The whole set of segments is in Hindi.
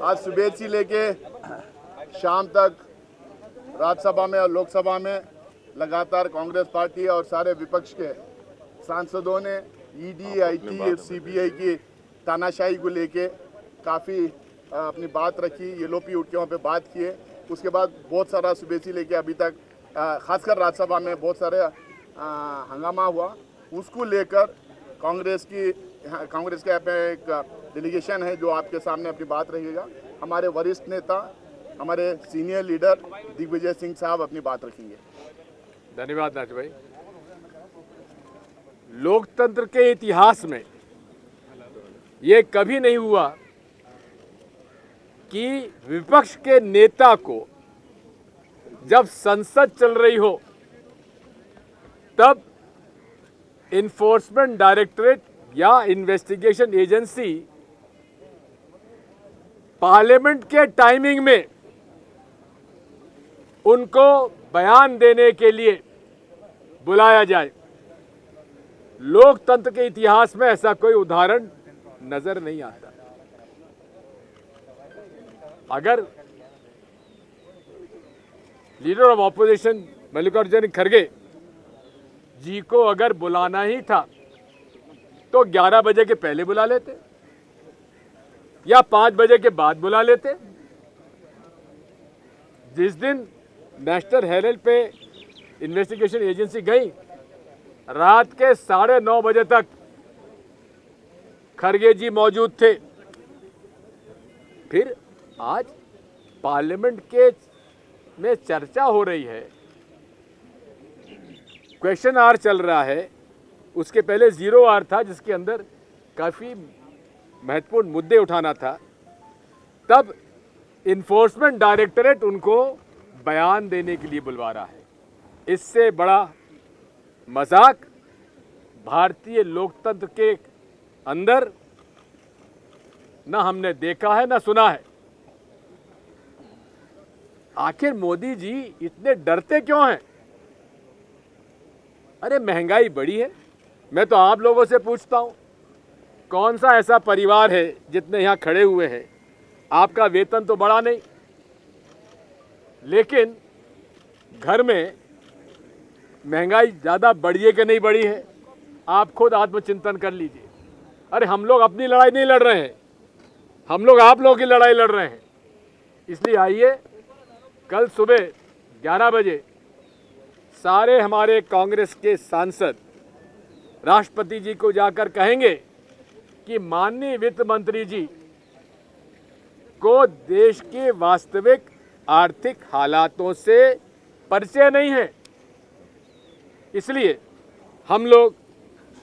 आज सुबह से लेके शाम तक राज्यसभा में और लोकसभा में लगातार कांग्रेस पार्टी और सारे विपक्ष के सांसदों ने ईडी, आईटी और सीबीआई की तानाशाही को लेके काफ़ी अपनी बात रखी, ये लोपी उठके पे बात किए। उसके बाद बहुत सारा सुबह से लेके अभी तक खासकर राज्यसभा में बहुत सारे हंगामा हुआ। उसको लेकर कांग्रेस का यहाँ पे एक डेलीगेशन है जो आपके सामने अपनी बात रखेगा। हमारे वरिष्ठ नेता, हमारे सीनियर लीडर दिग्विजय सिंह साहब अपनी बात रखेंगे। धन्यवाद नाथ भाई। लोकतंत्र के इतिहास में ये कभी नहीं हुआ कि विपक्ष के नेता को जब संसद चल रही हो तब इन्फोर्समेंट डायरेक्टरेट या इन्वेस्टिगेशन एजेंसी पार्लियामेंट के टाइमिंग में उनको बयान देने के लिए बुलाया जाए। लोकतंत्र के इतिहास में ऐसा कोई उदाहरण नजर नहीं आता। अगर लीडर ऑफ ऑपोजिशन मल्लिकार्जुन खड़गे जी को अगर बुलाना ही था तो 11 बजे के पहले बुला लेते या 5 बजे के बाद बुला लेते। जिस दिन नेशनल हेराल्ड पे इन्वेस्टिगेशन एजेंसी गई, रात के 9:30 बजे तक खड़गे जी मौजूद थे। फिर आज पार्लियामेंट के में चर्चा हो रही है, क्वेश्चन आवर चल रहा है, उसके पहले 0 आवर था जिसके अंदर काफ़ी महत्वपूर्ण मुद्दे उठाना था। तब इन्फोर्समेंट डायरेक्टरेट उनको बयान देने के लिए बुलवा रहा है। इससे बड़ा मजाक भारतीय लोकतंत्र के अंदर न हमने देखा है न सुना है। आखिर मोदी जी इतने डरते क्यों हैं? अरे महंगाई बढ़ी है। मैं तो आप लोगों से पूछता हूं, कौन सा ऐसा परिवार है जितने यहाँ खड़े हुए हैं, आपका वेतन तो बढ़ा नहीं, लेकिन घर में महंगाई ज़्यादा बढ़ी है कि नहीं बढ़ी है? आप खुद आत्मचिंतन कर लीजिए। अरे हम लोग अपनी लड़ाई नहीं लड़ रहे हैं, हम लोग आप लोगों की लड़ाई लड़ रहे हैं। इसलिए आइए कल सुबह 11 बजे सारे हमारे कांग्रेस के सांसद राष्ट्रपति जी को जाकर कहेंगे कि माननीय वित्त मंत्री जी को देश के वास्तविक आर्थिक हालातों से परिचय नहीं है। इसलिए हम लोग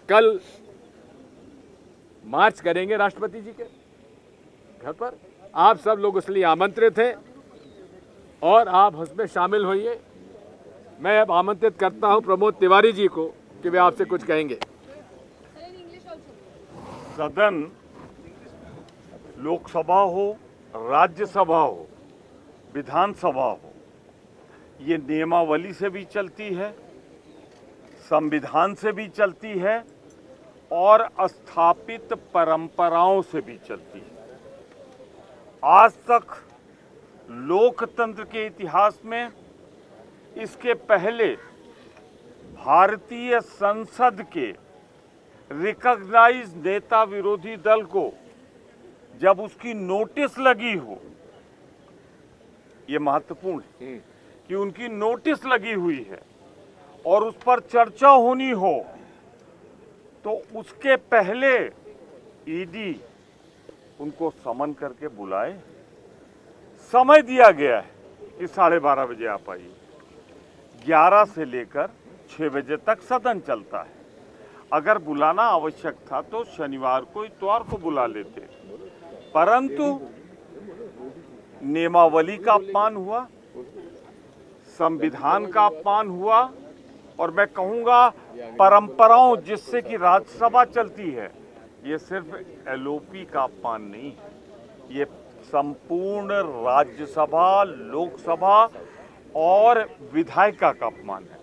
कल मार्च करेंगे राष्ट्रपति जी के घर पर। आप सब लोग इसलिए आमंत्रित हैं और आप उसमें शामिल होइए। मैं अब आमंत्रित करता हूं प्रमोद तिवारी जी को कि वे आपसे कुछ कहेंगे। सदन लोकसभा हो, राज्यसभा हो, विधानसभा हो, ये नियमावली से भी चलती है, संविधान से भी चलती है और स्थापित परंपराओं से भी चलती है। आज तक लोकतंत्र के इतिहास में इसके पहले भारतीय संसद के रिकॉग्नाइज नेता विरोधी दल को जब उसकी नोटिस लगी हो, ये महत्वपूर्ण है कि उनकी नोटिस लगी हुई है और उस पर चर्चा होनी हो, तो उसके पहले ईडी उनको समन करके बुलाए। समय दिया गया है कि 12:30 बजे आप आइए। 11 से लेकर 6 बजे तक सदन चलता है। अगर बुलाना आवश्यक था तो शनिवार को, इतवार को बुला लेते, परंतु नियमावली का अपमान हुआ, संविधान का अपमान हुआ और मैं कहूंगा परंपराओं जिससे कि राज्यसभा चलती है, ये सिर्फ एलओपी का अपमान नहीं है, ये संपूर्ण राज्यसभा, लोकसभा और विधायिका का अपमान है।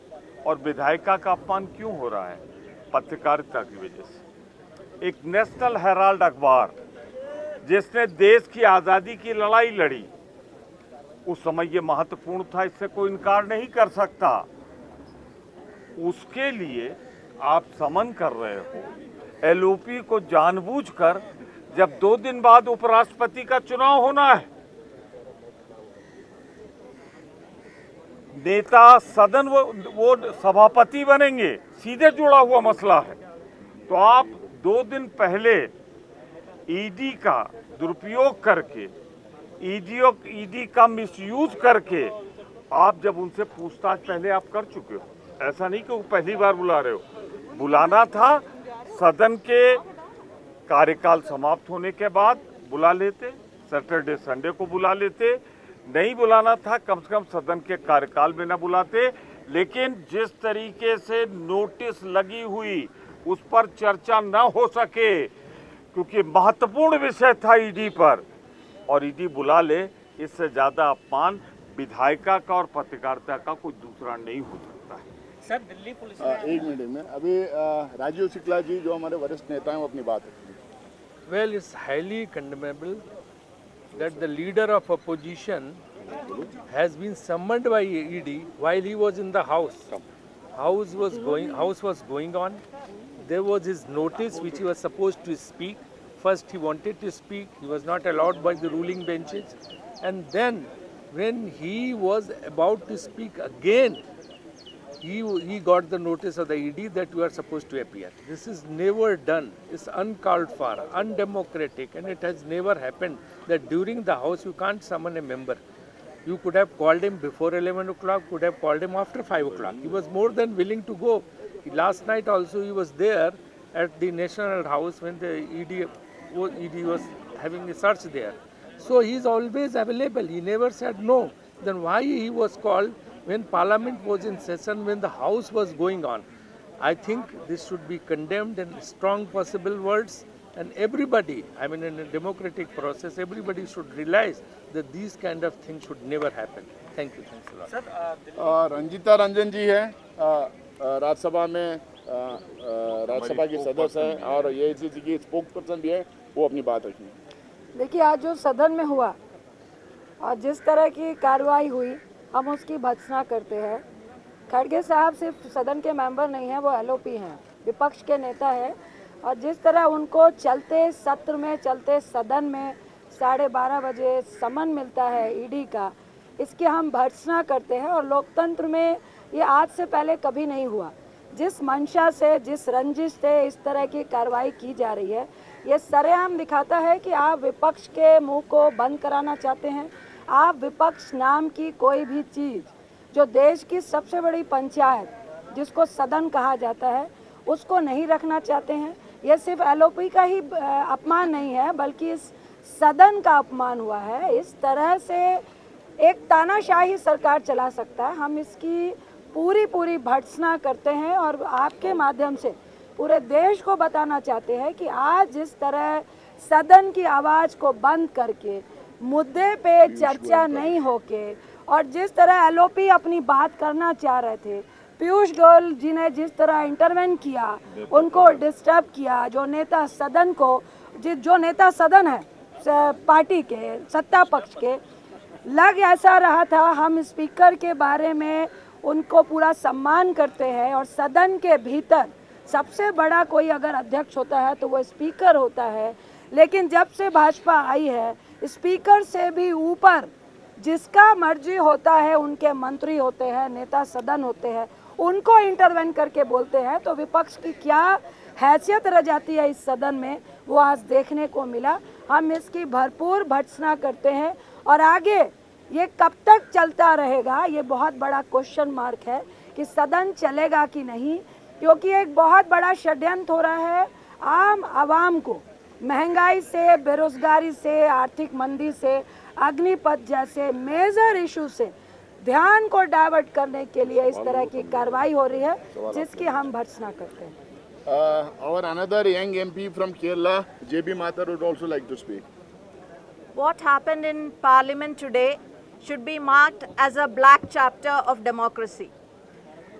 और विधायिका का अपमान क्यों हो रहा है? पत्रकारिता की वजह से। एक नेशनल हेराल्ड अखबार जिसने देश की आज़ादी की लड़ाई लड़ी, उस समय ये महत्वपूर्ण था, इससे कोई इनकार नहीं कर सकता। उसके लिए आप समन कर रहे हो एलओपी को जानबूझकर, जब 2 दिन बाद उपराष्ट्रपति का चुनाव होना है। नेता सदन वो सभापति बनेंगे, सीधे जुड़ा हुआ मसला है। तो आप 2 दिन पहले ईडी का दुरुपयोग करके, ईडी का मिसयूज करके, आप जब उनसे पूछताछ पहले आप कर चुके हो। ऐसा नहीं कि वो पहली बार बुला रहे हो। बुलाना था सदन के कार्यकाल समाप्त होने के बाद बुला लेते, सैटरडे संडे को बुला लेते। नहीं बुलाना था, कम से कम सदन के कार्यकाल में न बुलाते। लेकिन जिस तरीके से नोटिस लगी हुई, उस पर चर्चा न हो सके, क्योंकि महत्वपूर्ण विषय था ईडी पर, और ईडी बुला ले, इससे ज्यादा अपमान विधायिका का और पत्रकारिता का कोई दूसरा नहीं हो सकता है। सर, दिल्ली पुलिस एक मिनट में अभी राजीव शुक्ला जी जो हमारे वरिष्ठ नेता हैं वो अपनी बात रखेंगे। Well, it's highly condemnable that the leader of opposition has been summoned by ED while he was in the house. House was going on. There was his notice which he was supposed to speak. First he wanted to speak. He was not allowed by the ruling benches. And then when he was about to speak again, he got the notice of the ED that you are supposed to appear. This is never done. It's uncalled for, undemocratic, and it has never happened that during the house you can't summon a member. You could have called him before 11 o'clock, could have called him after 5 o'clock. He was more than willing to go. Last night also he was there at the National House when the ED was having a search there. So he is always available. He never said no. Then why he was called when Parliament was in session, when the House was going on? I think this should be condemned in strong possible words, and everybody, I mean in a democratic process, everybody should realize that these kind of things should never happen. Thank you. Thanks a lot. और रंजीता रंजन जी हैं, राज्यसभा में राज्यसभा की सदस्य हैं और एआईसीसी की स्पोक्स पर्सन भी है, वो अपनी बात रखेंगे। देखिए, आज जो सदन में हुआ और जिस तरह की कार्रवाई हुई, हम उसकी भर्त्सना करते हैं। खड़गे साहब सिर्फ सदन के मेंबर नहीं हैं, वो एलओपी हैं, विपक्ष के नेता हैं, और जिस तरह उनको चलते सत्र में, चलते सदन में 12:30 बजे समन मिलता है ईडी का, इसकी हम भर्त्सना करते हैं। और लोकतंत्र में ये आज से पहले कभी नहीं हुआ। जिस मंशा से, जिस रंजिश से इस तरह की कार्रवाई की जा रही है, ये सरेआम दिखाता है कि आप विपक्ष के मुंह को बंद कराना चाहते हैं। आप विपक्ष नाम की कोई भी चीज़, जो देश की सबसे बड़ी पंचायत जिसको सदन कहा जाता है, उसको नहीं रखना चाहते हैं। ये सिर्फ एलओपी का ही अपमान नहीं है, बल्कि इस सदन का अपमान हुआ है। इस तरह से एक तानाशाही सरकार चला सकता है। हम इसकी पूरी भर्त्सना करते हैं और आपके माध्यम से पूरे देश को बताना चाहते हैं कि आज जिस तरह सदन की आवाज़ को बंद करके, मुद्दे पे चर्चा नहीं होके, और जिस तरह एलओपी अपनी बात करना चाह रहे थे, पीयूष गोयल जी ने जिस तरह इंटरवेन किया, उनको डिस्टर्ब किया, जो नेता सदन को, जो नेता सदन है पार्टी के, सत्ता पक्ष के, लग ऐसा रहा था हम स्पीकर के बारे में उनको पूरा सम्मान करते हैं, और सदन के भीतर सबसे बड़ा कोई अगर अध्यक्ष होता है तो वो स्पीकर होता है। लेकिन जब से भाजपा आई है, स्पीकर से भी ऊपर जिसका मर्जी होता है, उनके मंत्री होते हैं, नेता सदन होते हैं, उनको इंटरवेन करके बोलते हैं। तो विपक्ष की क्या हैसियत रह जाती है इस सदन में, वो आज देखने को मिला। हम इसकी भरपूर भर्त्सना करते हैं, और आगे ये कब तक चलता रहेगा, ये बहुत बड़ा क्वेश्चन मार्क है कि सदन चलेगा कि नहीं, क्योंकि एक बहुत बड़ा षड्यंत्र हो रहा है आम आवाम को महंगाई से, बेरोजगारी से, आर्थिक मंदी से, अग्निपथ जैसे मेजर इशू से ध्यान को डाइवर्ट करने के लिए इस तरह की कार्रवाई हो रही है, जिसकी हम भर्त्सना करते हैं। और another young MP from Kerala, JB Mathur, would also like to speak. What happened in Parliament today should be marked as a black chapter of democracy.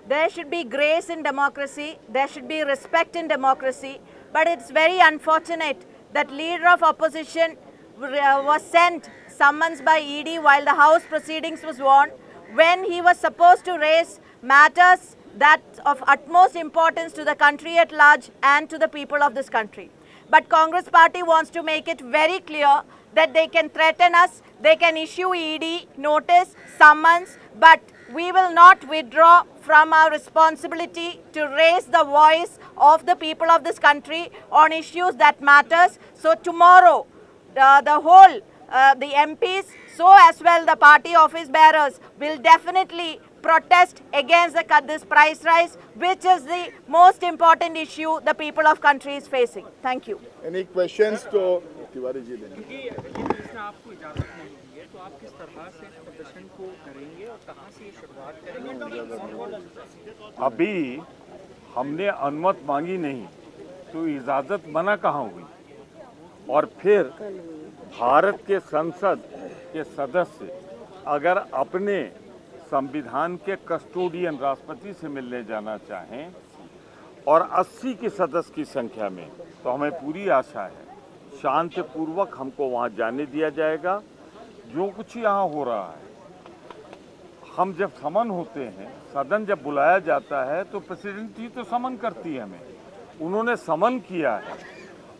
There should be grace in democracy, there should be respect in democracy, but it's very unfortunate that leader of opposition was sent summons by ED while the House proceedings was on, when he was supposed to raise matters that of utmost importance to the country at large and to the people of this country. But Congress party wants to make it very clear that they can threaten us, they can issue ED notice, summons, but we will not withdraw from our responsibility to raise the voice of the people of this country on issues that matters. So tomorrow, the MPs, so as well the party office bearers will definitely protest against this price rise, which is the most important issue the people of country is facing. Thank you. Any questions to Tiwari ji देंगे? क्योंकि इसमें आपको इजाजत नहीं दी है, तो आप किस तरह से प्रदर्शन को करेंगे और कहां से ये शुरुआत करेंगे? अभी हमने अनुमति मांगी नहीं तो इजाजत मना कहाँ हुई? और फिर भारत के संसद के सदस्य अगर अपने संविधान के कस्टोडियन राष्ट्रपति से मिलने जाना चाहें और 80 की सदस्य की संख्या में, तो हमें पूरी आशा है शांतिपूर्वक हमको वहाँ जाने दिया जाएगा। जो कुछ यहाँ हो रहा है, हम जब समन होते हैं, सदन जब बुलाया जाता है तो प्रेसिडेंट ही तो समन करती है हमें। उन्होंने समन किया है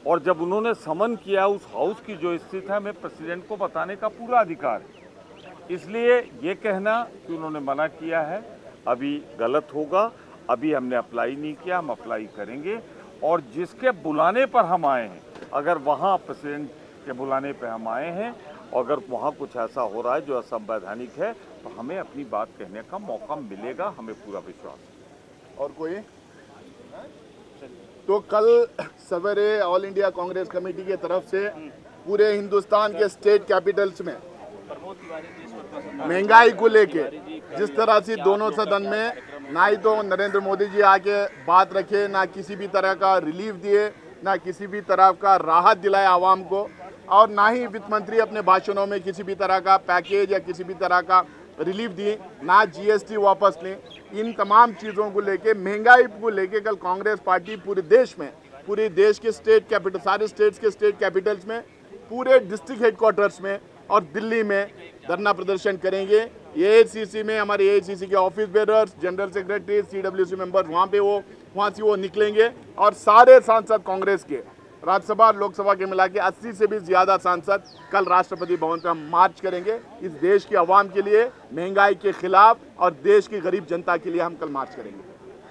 और जब उन्होंने समन किया उस हाउस की जो स्थिति है, हमें प्रेसिडेंट को बताने का पूरा अधिकार है। इसलिए ये कहना कि उन्होंने मना किया है अभी गलत होगा। अभी हमने अप्लाई नहीं किया, हम अप्लाई करेंगे और जिसके बुलाने पर हम आए हैं, अगर वहाँ प्रेसिडेंट के बुलाने पर हम आए हैं और अगर वहाँ कुछ ऐसा हो रहा है जो असंवैधानिक है, तो हमें अपनी बात कहने का मौका मिलेगा, हमें पूरा विश्वास है। और कोई? तो कल सवेरे ऑल इंडिया कांग्रेस कमेटी की तरफ से पूरे हिंदुस्तान के स्टेट कैपिटल्स में महंगाई को लेके जिस तरह से दोनों सदन में ना ही तो नरेंद्र मोदी जी आके बात रखे, ना किसी भी तरह का रिलीफ दिए, ना किसी भी तरह का राहत दिलाए आवाम को, और ना ही वित्त मंत्री अपने भाषणों में किसी भी तरह का पैकेज या किसी भी तरह का रिलीफ दिए, ना जीएसटी वापस लें। इन तमाम चीज़ों को लेके, महंगाई को लेके कल कांग्रेस पार्टी पूरे देश में, पूरे देश के स्टेट कैपिटल, सारे स्टेट्स के स्टेट कैपिटल्स में, पूरे डिस्ट्रिक्ट हेडक्वार्टर्स में और दिल्ली में धरना प्रदर्शन करेंगे। एआईसीसी में हमारे एआईसीसी के office bearers, general secretary, CWC members वहाँ से वो निकलेंगे और सारे सांसद कांग्रेस के राज्यसभा और लोकसभा के मिला के 80 से भी ज़्यादा सांसद कल राष्ट्रपति भवन पर हम मार्च करेंगे। इस देश की आवाम के लिए, महंगाई के खिलाफ और देश की गरीब जनता के लिए हम कल मार्च करेंगे।